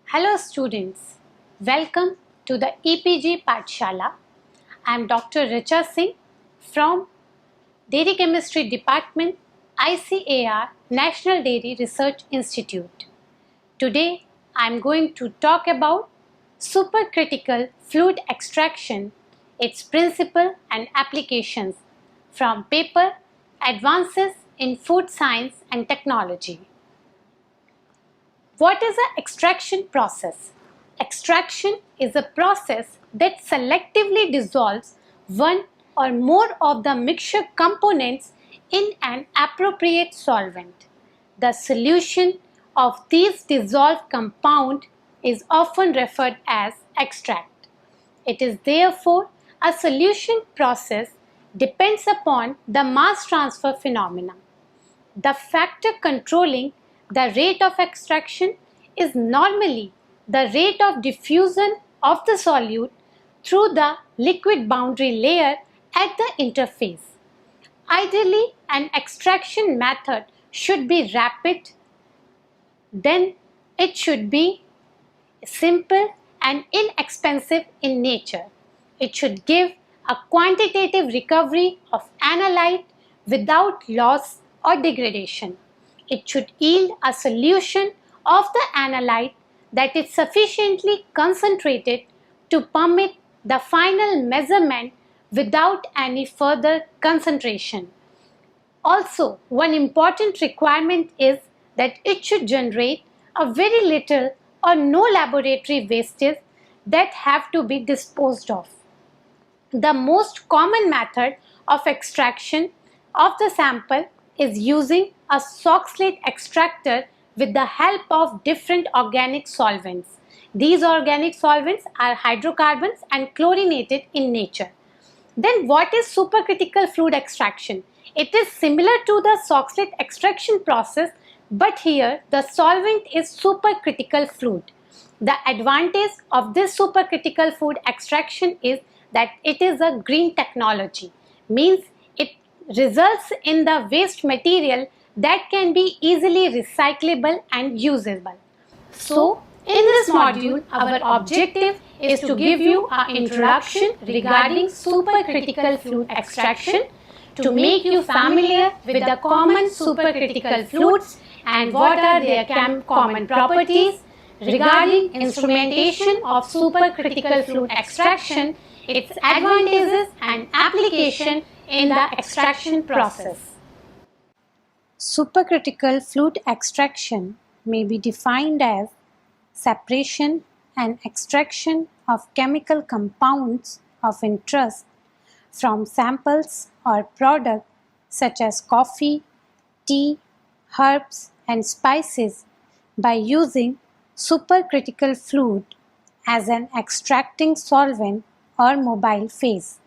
Hello students, welcome to the EPG Pathshala. I am Dr. Richa Singh from Dairy Chemistry Department, ICAR National Dairy Research Institute. Today I am going to talk about supercritical fluid extraction, its principle and applications from paper Advances in Food Science and Technology. What is an extraction process? Extraction is a process that selectively dissolves one or more of the mixture components in an appropriate solvent. The solution of these dissolved compound is often referred as extract. It is therefore a solution process depends upon the mass transfer phenomenon. The factor controlling the rate of extraction is normally the rate of diffusion of the solute through the liquid boundary layer at the interface. Ideally, an extraction method should be rapid, then it should be simple and inexpensive in nature. It should give a quantitative recovery of analyte without loss or degradation. It should yield a solution of the analyte that is sufficiently concentrated to permit the final measurement without any further concentration. Also, one important requirement is that it should generate a very little or no laboratory wastage that have to be disposed of. The most common method of extraction of the sample is using a Soxhlet extractor with the help of different organic solvents. These organic solvents are hydrocarbons and chlorinated in nature. Then what is supercritical fluid extraction? It is similar to the Soxhlet extraction process, but here the solvent is supercritical fluid. The advantage of this supercritical fluid extraction is that it is a green technology, means it results in the waste material that can be easily recyclable and usable. So, in this module, our objective is to give you an introduction regarding supercritical fluid extraction, to make you familiar with the common supercritical fluids and what are their common properties, regarding instrumentation of supercritical fluid extraction, its advantages and application in the extraction process. Supercritical fluid extraction may be defined as separation and extraction of chemical compounds of interest from samples or products such as coffee, tea, herbs and spices by using supercritical fluid as an extracting solvent or mobile phase.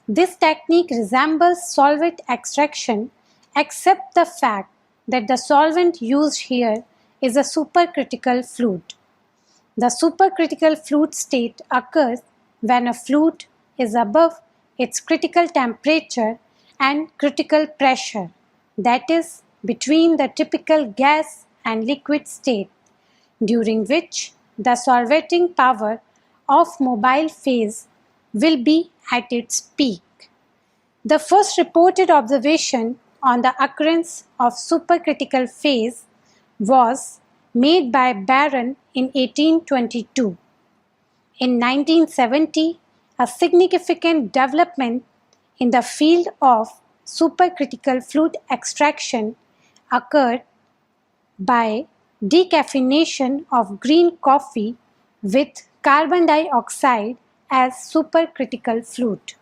This technique resembles solvent extraction except the fact that the solvent used here is a supercritical fluid. The supercritical fluid state occurs when a fluid is above its critical temperature and critical pressure, that is, between the typical gas and liquid state, during which the solvating power of mobile phase will be at its peak. The first reported observation on the occurrence of supercritical phase was made by Baron in 1822. In 1970, a significant development in the field of supercritical fluid extraction occurred by decaffeination of green coffee with carbon dioxide as supercritical fluid.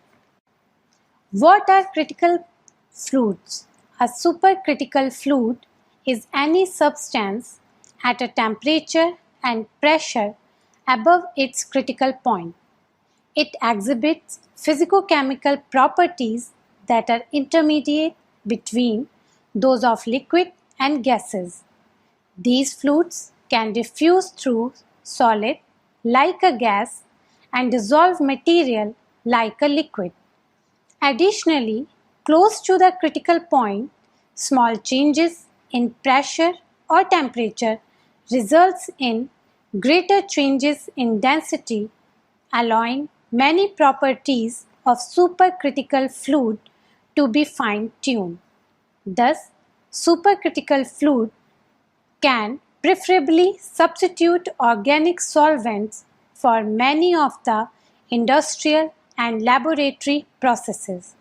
What are critical fluids? A supercritical fluid is any substance at a temperature and pressure above its critical point. It exhibits physicochemical properties that are intermediate between those of liquid and gases. These fluids can diffuse through solid like a gas and dissolve material like a liquid. Additionally, close to the critical point, small changes in pressure or temperature results in greater changes in density, allowing many properties of supercritical fluid to be fine-tuned. Thus, supercritical fluid can preferably substitute organic solvents for many of the industrial and laboratory processes.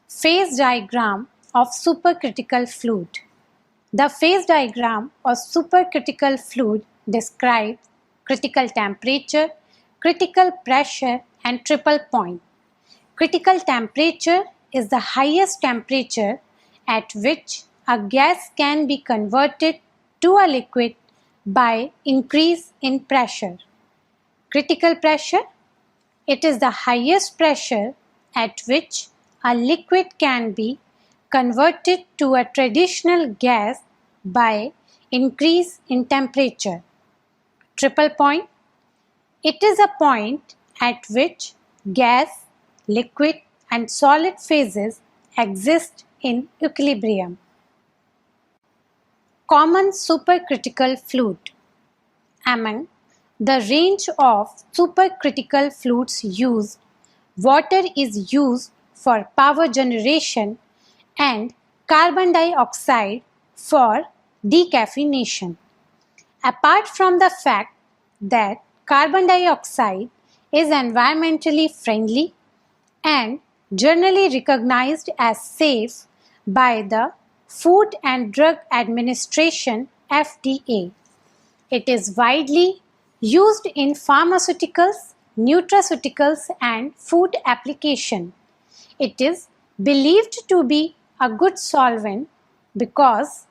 Phase diagram of supercritical fluid. The phase diagram of supercritical fluid describes critical temperature, critical pressure, and triple point. Critical temperature is the highest temperature at which a gas can be converted to a liquid by increase in pressure. Critical pressure, it is the highest pressure at which a liquid can be converted to a traditional gas by increase in temperature. Triple point, it is a point at which gas, liquid and solid phases exist in equilibrium. Common supercritical fluid. Among the range of supercritical fluids used, water is used for power generation and carbon dioxide for decaffeination. Apart from the fact that carbon dioxide is environmentally friendly and generally recognized as safe by the Food and Drug Administration (FDA), it is widely used in pharmaceuticals, nutraceuticals and food application. It is believed to be a good solvent because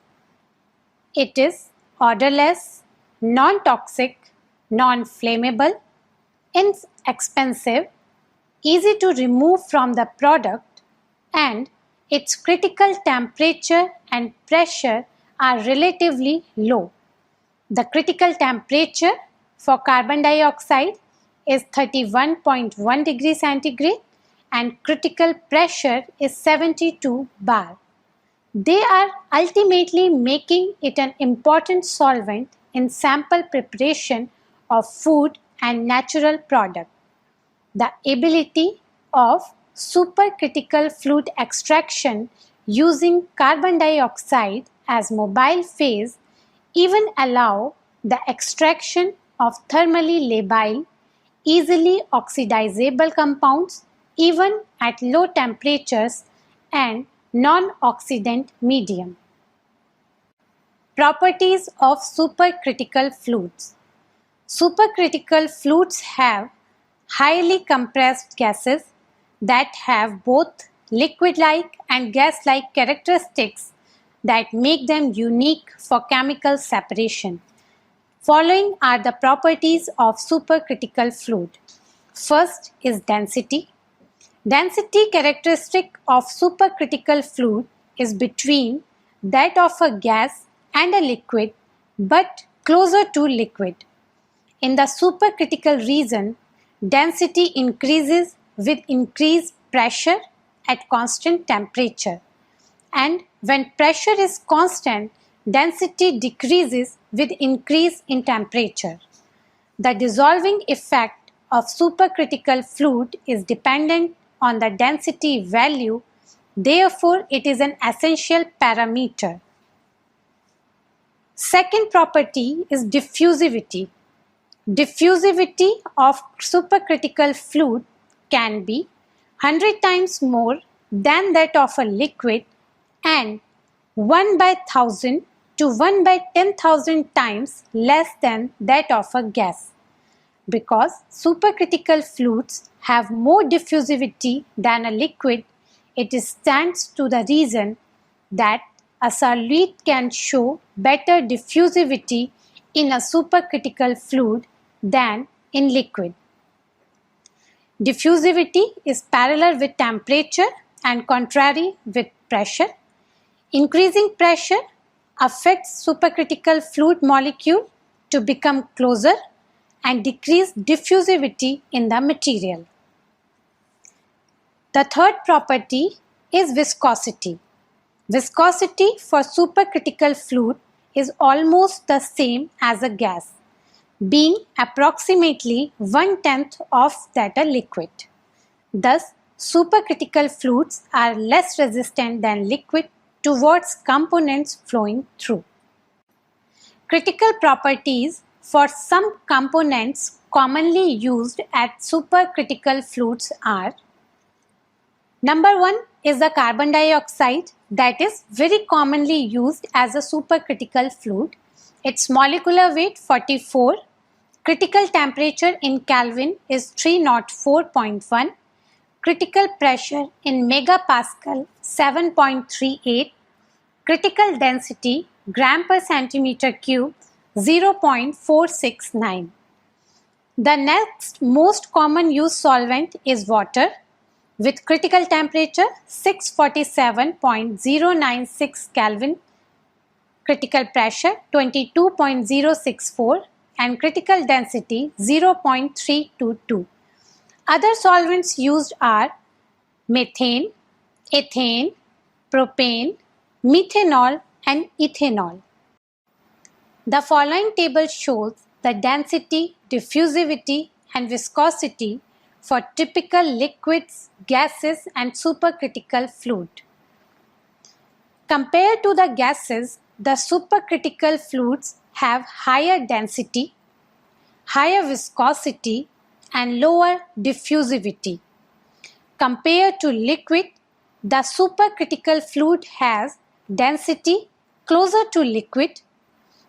it is odorless, non-toxic, non-flammable, inexpensive, easy to remove from the product, and its critical temperature and pressure are relatively low. The critical temperature for carbon dioxide is 31.1 degrees centigrade and critical pressure is 72 bar. They are ultimately making it an important solvent in sample preparation of food and natural product. The ability of supercritical fluid extraction using carbon dioxide as mobile phase even allow the extraction of thermally labile, easily oxidizable compounds even at low temperatures and non-oxidant medium. Properties of supercritical fluids. Supercritical fluids have highly compressed gases that have both liquid-like and gas-like characteristics that make them unique for chemical separation. Following are the properties of supercritical fluid. First is density. Density characteristic of supercritical fluid is between that of a gas and a liquid but closer to liquid. In the supercritical region, density increases with increased pressure at constant temperature, and when pressure is constant, density decreases with increase in temperature. The dissolving effect of supercritical fluid is dependent on the density value, therefore it is an essential parameter. Second property is diffusivity. Diffusivity of supercritical fluid can be 100 times more than that of a liquid and 1 by 1000 to 1 by 10,000 times less than that of a gas. Because supercritical fluids have more diffusivity than a liquid, it stands to the reason that a solute can show better diffusivity in a supercritical fluid than in liquid. Diffusivity is parallel with temperature and contrary with pressure. Increasing pressure affects supercritical fluid molecule to become closer and decrease diffusivity in the material. The third property is viscosity. Viscosity for supercritical fluid is almost the same as a gas. being approximately 1/10 of that a liquid. Thus, supercritical fluids are less resistant than liquid towards components flowing through. Critical properties for some components commonly used at supercritical fluids are: number 1 is the carbon dioxide, that is very commonly used as a supercritical fluid. Its molecular weight 44, critical temperature in Kelvin is 304.1, critical pressure in megapascal 7.38, critical density gram per centimeter cube 0.469. The next most common used solvent is water with critical temperature 647.096 Kelvin, critical pressure 22.064 and critical density 0.322. Other solvents used are methane, ethane, propane, methanol and ethanol. The following table shows the density, diffusivity and viscosity for typical liquids, gases and supercritical fluid. Compared to the gases, the supercritical fluids have higher density, higher viscosity and lower diffusivity. Compared to liquid, the supercritical fluid has density closer to liquid,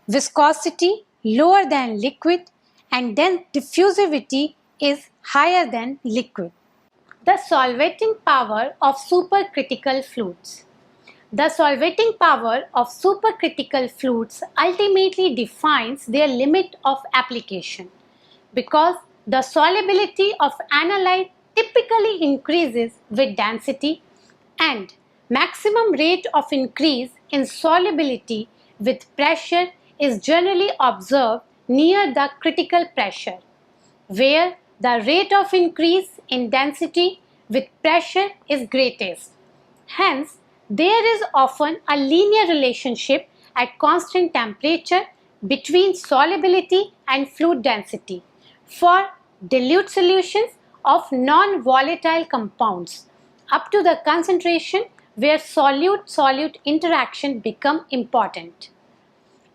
viscosity lower than liquid, and then diffusivity is higher than liquid. The solvating power of supercritical fluids. The solvating power of supercritical fluids ultimately defines their limit of application because the solubility of analyte typically increases with density and maximum rate of increase in solubility with pressure is generally observed near the critical pressure, where the rate of increase in density with pressure is greatest. Hence, there is often a linear relationship at constant temperature between solubility and fluid density for dilute solutions of non-volatile compounds up to the concentration where solute-solute interaction become important.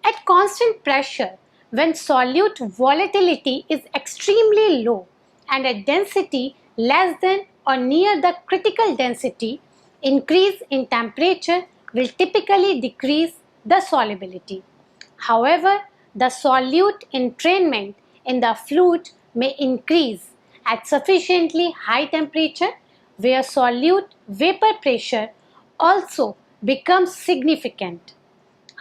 At constant pressure, when solute volatility is extremely low and at density less than or near the critical density, increase in temperature will typically decrease the solubility. However, the solute entrainment in the fluid may increase at sufficiently high temperature where solute vapor pressure also becomes significant.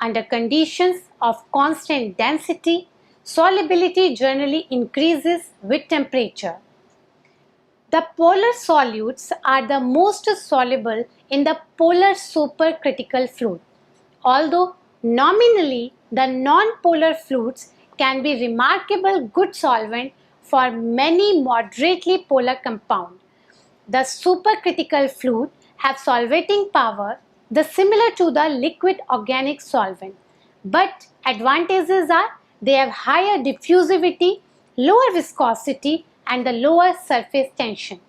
Under conditions of constant density, solubility generally increases with temperature. The polar solutes are the most soluble in the polar supercritical fluid, although nominally the non-polar fluids can be remarkable good solvent for many moderately polar compounds. The supercritical fluid have solvating power similar to the liquid organic solvent, but advantages are they have higher diffusivity, lower viscosity and the lower surface tension.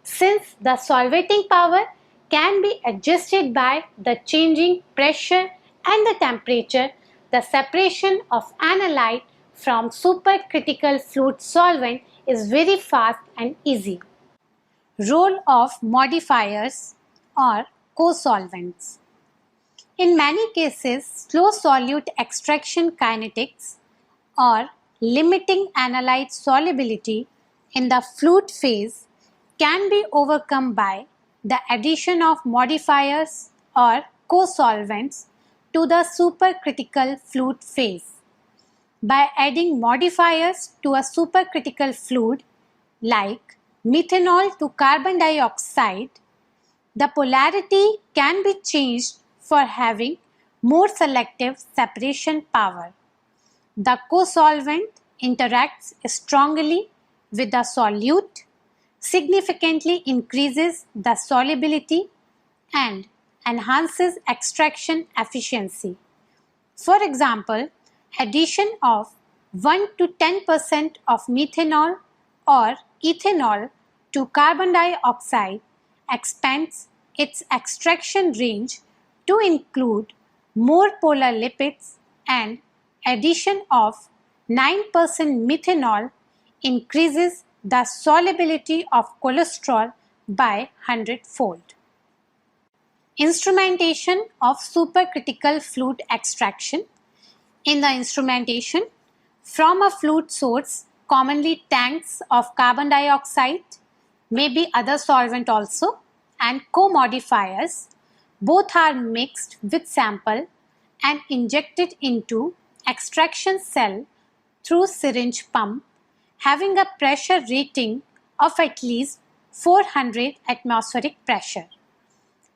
Since the solvating power can be adjusted by the changing pressure and the temperature, the separation of analyte from supercritical fluid solvent is very fast and easy. Role of modifiers or co-solvents. In many cases, slow solute extraction kinetics or limiting analyte solubility in the fluid phase can be overcome by the addition of modifiers or co-solvents to the supercritical fluid phase. By adding modifiers to a supercritical fluid like methanol to carbon dioxide, the polarity can be changed for having more selective separation power. The co-solvent interacts strongly with the solute, significantly increases the solubility and enhances extraction efficiency. For example, addition of 1 to 10% of methanol or ethanol to carbon dioxide expands its extraction range to include more polar lipids, and addition of 9% methanol increases the solubility of cholesterol by 100-fold. Instrumentation of supercritical fluid extraction. In the instrumentation, from a fluid source, commonly tanks of carbon dioxide, maybe other solvent also, and co-modifiers, both are mixed with sample and injected into extraction cell through syringe pump having a pressure rating of at least 400 atmospheric pressure.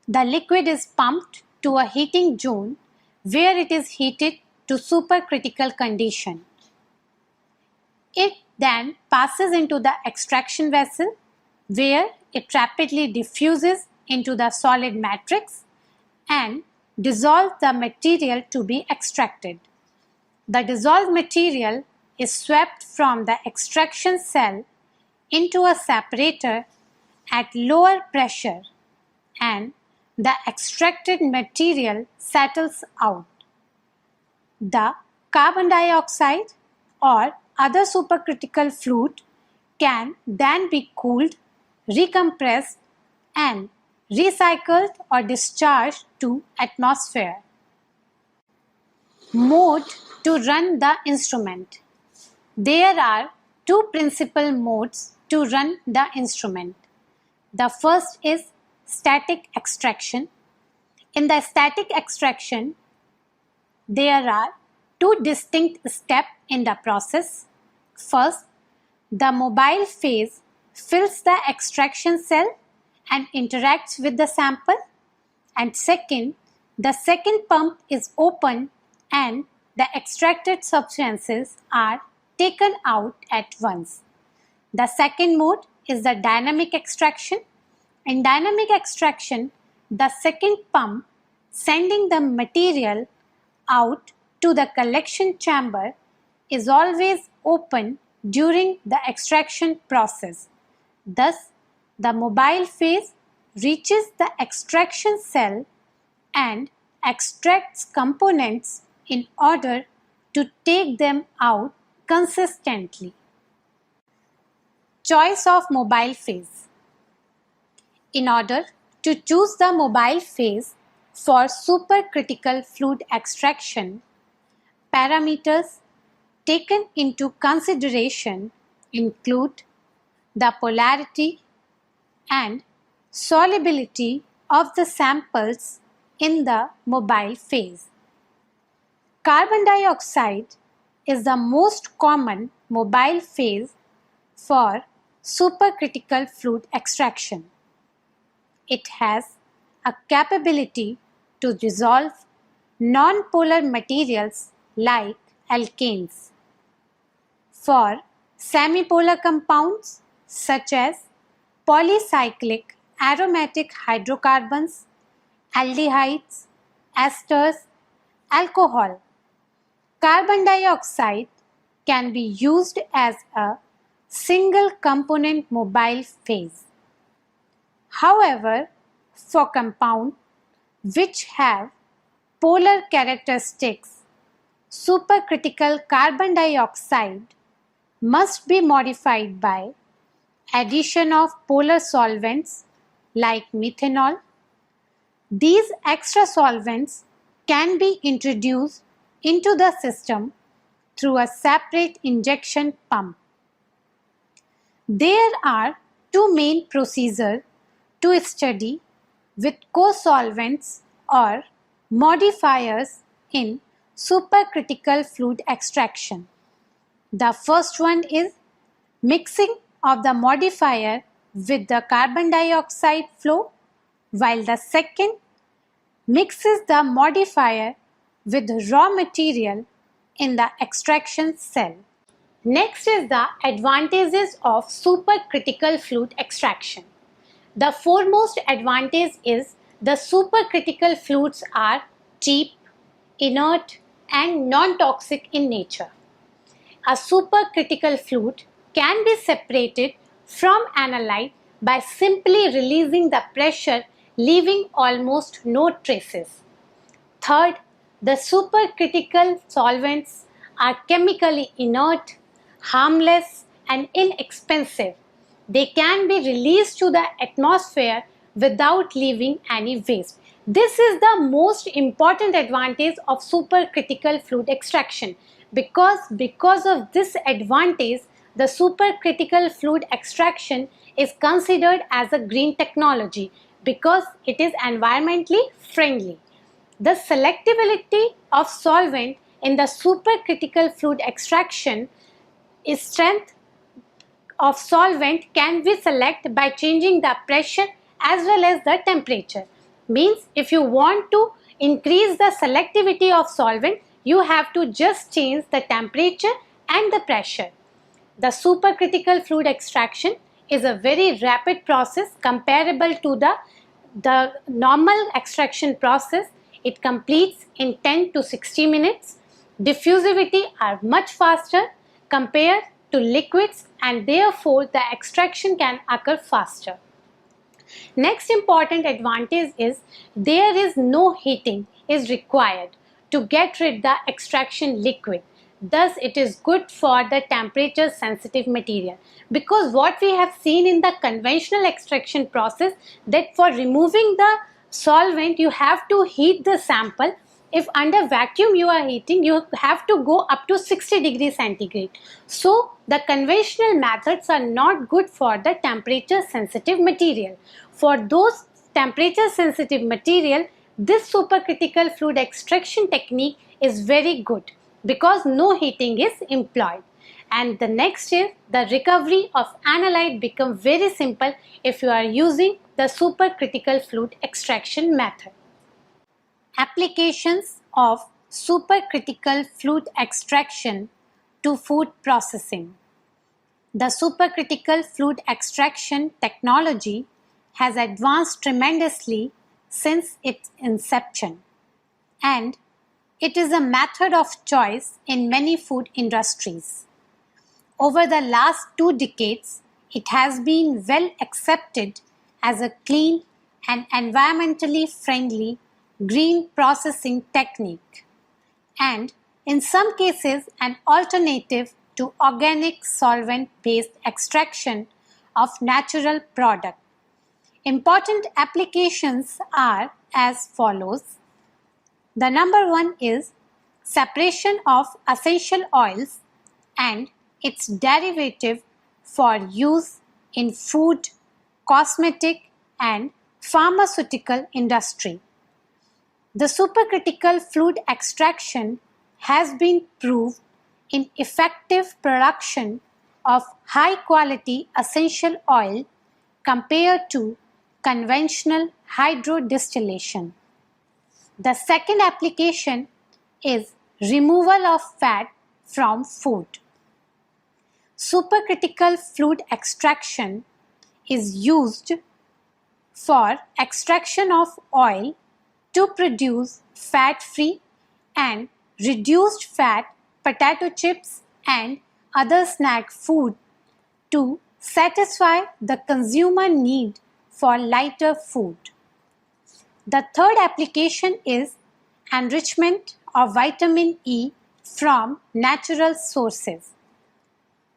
The liquid is pumped to a heating zone where it is heated to supercritical condition. It then passes into the extraction vessel where it rapidly diffuses into the solid matrix and dissolves the material to be extracted. The dissolved material is swept from the extraction cell into a separator at lower pressure and the extracted material settles out. The carbon dioxide or other supercritical fluid can then be cooled, recompressed and recycled or discharged to atmosphere. Mode to run the instrument. There are two principal modes to run the instrument. The first is static extraction. In the static extraction, there are two distinct steps in the process. First, the mobile phase fills the extraction cell and interacts with the sample. And second, the second pump is open and the extracted substances are taken out at once. The second mode is the dynamic extraction. In dynamic extraction, the second pump sending the material out to the collection chamber is always open during the extraction process. Thus, the mobile phase reaches the extraction cell and extracts components in order to take them out consistently. Choice of mobile phase. In order to choose the mobile phase for supercritical fluid extraction, parameters taken into consideration include the polarity and solubility of the samples in the mobile phase. Carbon dioxide is the most common mobile phase for supercritical fluid extraction. It has a capability to dissolve non-polar materials like alkanes. For semipolar compounds such as polycyclic aromatic hydrocarbons, aldehydes, esters, alcohol, carbon dioxide can be used as a single component mobile phase. However, for compounds which have polar characteristics, supercritical carbon dioxide must be modified by addition of polar solvents like methanol. These extra solvents can be introduced into the system through a separate injection pump. There are two main procedures to study with co-solvents or modifiers in supercritical fluid extraction. The first one is mixing of the modifier with the carbon dioxide flow, while the second mixes the modifier with raw material in the extraction cell. Next is the advantages of supercritical fluid extraction. The foremost advantage is the supercritical fluids are cheap, inert and non-toxic in nature. a supercritical fluid can be separated from analyte by simply releasing the pressure, leaving almost no traces. Third, the supercritical solvents are chemically inert, harmless, and inexpensive. They can be released to the atmosphere without leaving any waste. This is the most important advantage of supercritical fluid extraction because of this advantage, the supercritical fluid extraction is considered as a green technology because it is environmentally friendly. The selectivity of solvent in the supercritical fluid extraction is strength of solvent can be selected by changing the pressure as well as the temperature. Means if you want to increase the selectivity of solvent, you have to just change the temperature and the pressure. The supercritical fluid extraction is a very rapid process comparable to the normal extraction process. It completes in 10 to 60 minutes. Diffusivity are much faster compared to liquids and therefore the extraction can occur faster. Next important advantage is there is no heating is required to get rid the extraction liquid. Thus it is good for the temperature sensitive material, because what we have seen in the conventional extraction process that for removing the solvent you have to heat the sample. If under vacuum you are heating, you have to go up to 60 degrees centigrade. So the conventional methods are not good for the temperature sensitive material. For those temperature sensitive material, this supercritical fluid extraction technique is very good because no heating is employed. And the next is the recovery of analyte become very simple if you are using the supercritical fluid extraction method. Applications of supercritical fluid extraction to food processing. The supercritical fluid extraction technology has advanced tremendously since its inception, and it is a method of choice in many food industries. Over the last 2 decades, it has been well accepted as a clean and environmentally friendly green processing technique, and in some cases an alternative to organic solvent-based extraction of natural product. Important applications are as follows. The number one is separation of essential oils and its derivative for use in food, cosmetic and pharmaceutical industry. The supercritical fluid extraction has been proved in effective production of high quality essential oil compared to conventional hydrodistillation. The second application is removal of fat from food. Supercritical fluid extraction is used for extraction of oil to produce fat-free and reduced fat potato chips and other snack food to satisfy the consumer need for lighter food. The third application is enrichment of vitamin E from natural sources.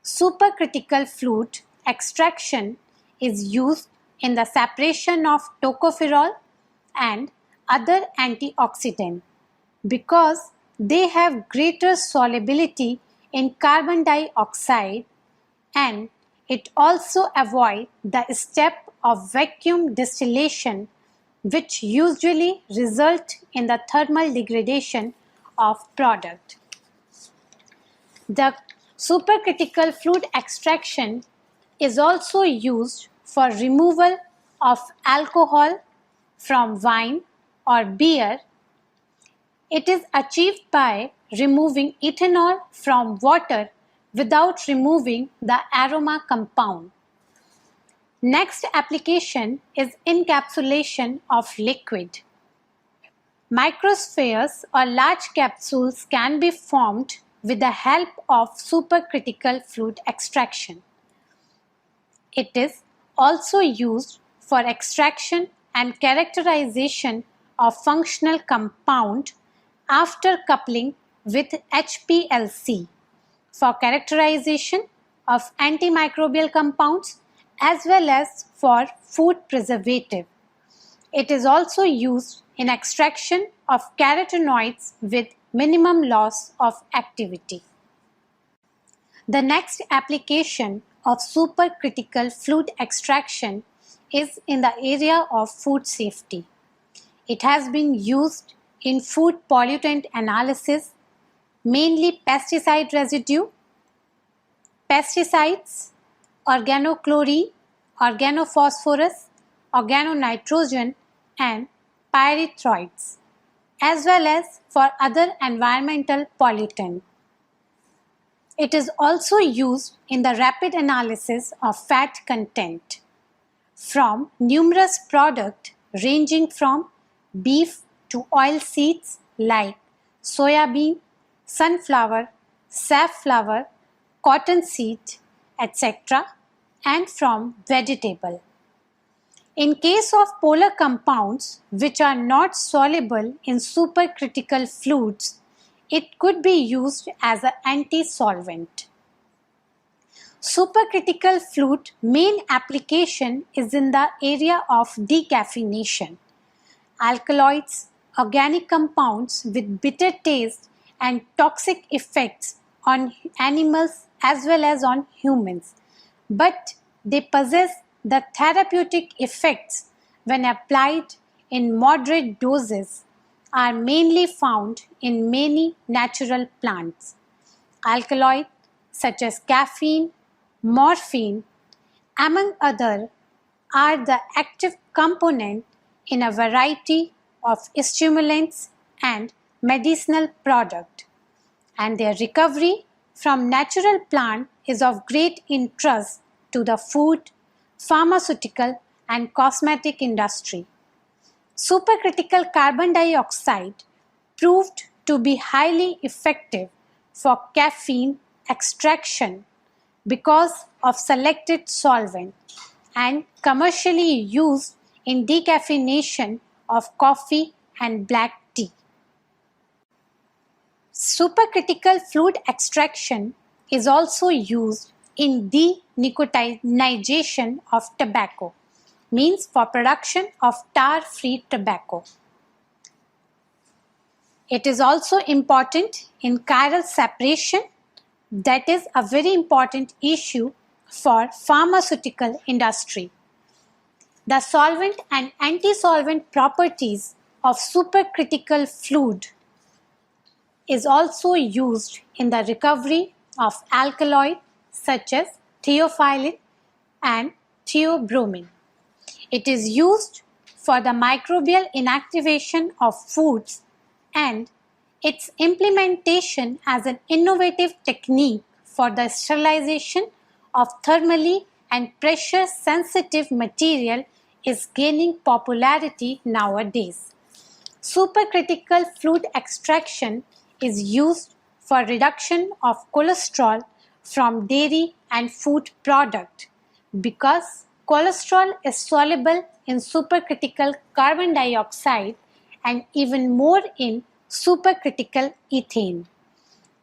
Supercritical fluid extraction is used in the separation of tocopherol and other antioxidants because they have greater solubility in carbon dioxide, and it also avoids the step of vacuum distillation, which usually result in the thermal degradation of product. The supercritical fluid extraction is also used for removal of alcohol from wine or beer. It is achieved by removing ethanol from water without removing the aroma compound. Next application is encapsulation of liquid. Microspheres or large capsules can be formed with the help of supercritical fluid extraction. It is also used for extraction and characterization of functional compound after coupling with HPLC, for characterization of antimicrobial compounds as well as for food preservative. It is also used in extraction of carotenoids with minimum loss of activity. The next application of supercritical fluid extraction is in the area of food safety. It has been used in food pollutant analysis, mainly pesticide residue, pesticides, organochlorine, organophosphorus, organonitrogen, and pyrethroids, as well as for other environmental pollutants. It is also used in the rapid analysis of fat content from numerous products ranging from beef to oilseeds like soybean, sunflower, safflower, cottonseed, etc., and from vegetable. In case of polar compounds which are not soluble in supercritical fluids, it could be used as an anti-solvent. Supercritical fluid main application is in the area of decaffeination. Alkaloids, organic compounds with bitter taste and toxic effects on animals as well as on humans, but they possess the therapeutic effects when applied in moderate doses are mainly found in many natural plants. Alkaloids such as caffeine, morphine, among others, are the active component in a variety of stimulants and medicinal products, and their recovery from natural plant is of great interest to the food, pharmaceutical, and cosmetic industry. Supercritical carbon dioxide proved to be highly effective for caffeine extraction because of selected solvent and commercially used in decaffeination of coffee and black tea. Supercritical fluid extraction is also used in denicotinization of tobacco, means for production of tar-free tobacco. It is also important in chiral separation, that is a very important issue for pharmaceutical industry. The solvent and anti-solvent properties of supercritical fluid is also used in the recovery of alkaloids such as theophylline and theobromine. It is used for the microbial inactivation of foods, and its implementation as an innovative technique for the sterilization of thermally and pressure sensitive material is gaining popularity nowadays. Supercritical fluid extraction is used for reduction of cholesterol from dairy and food product because cholesterol is soluble in supercritical carbon dioxide and even more in supercritical ethane.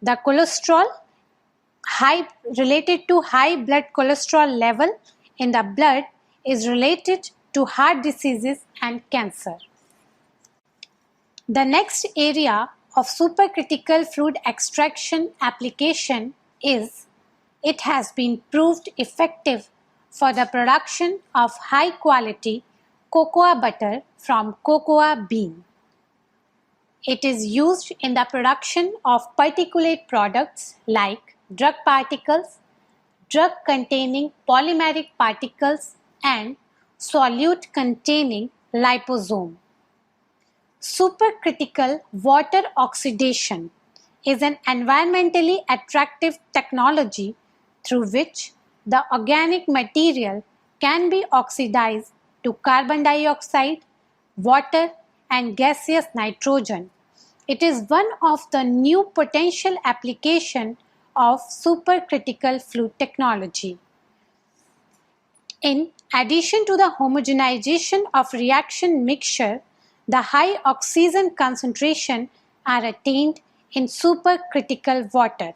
The cholesterol related to high blood cholesterol level in the blood is related to heart diseases and cancer. The next area of supercritical fluid extraction application is it has been proved effective for the production of high quality cocoa butter from cocoa bean. It is used in the production of particulate products like drug particles, drug containing polymeric particles, and solute containing liposome. Supercritical water oxidation is an environmentally attractive technology through which the organic material can be oxidized to carbon dioxide, water, and gaseous nitrogen It is one of the new potential application of supercritical fluid technology. In addition to the homogenization of reaction mixture, the high oxygen concentration are attained in supercritical water.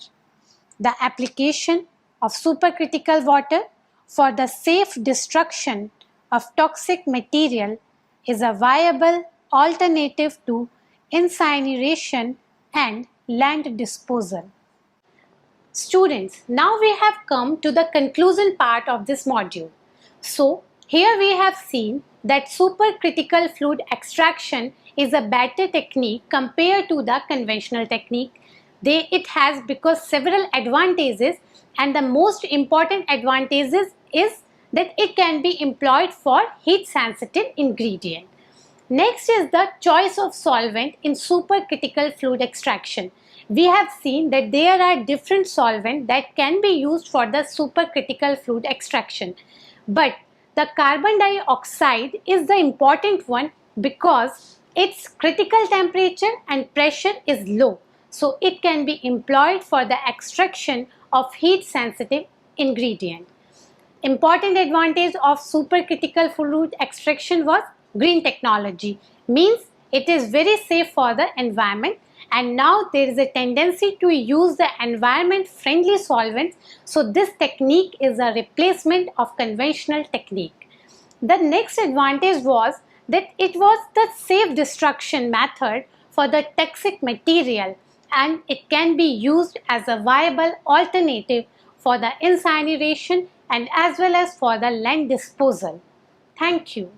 The application of supercritical water for the safe destruction of toxic material is a viable alternative to incineration and land disposal. Students, now we have come to the conclusion part of this module. So, here we have seen that supercritical fluid extraction is a better technique compared to the conventional technique. It has because several advantages, and the most important advantages is that it can be employed for heat sensitive ingredient. Next is the choice of solvent in supercritical fluid extraction. We have seen that there are different solvents that can be used for the supercritical fluid extraction. But the carbon dioxide is the important one because its critical temperature and pressure is low. So it can be employed for the extraction of heat sensitive ingredient. Important advantage of supercritical fluid extraction was green technology, means it is very safe for the environment, and now there is a tendency to use the environment friendly solvents, so this technique is a replacement of conventional technique. The next advantage was that it was the safe destruction method for the toxic material, and it can be used as a viable alternative for the incineration and as well as for the land disposal. Thank you.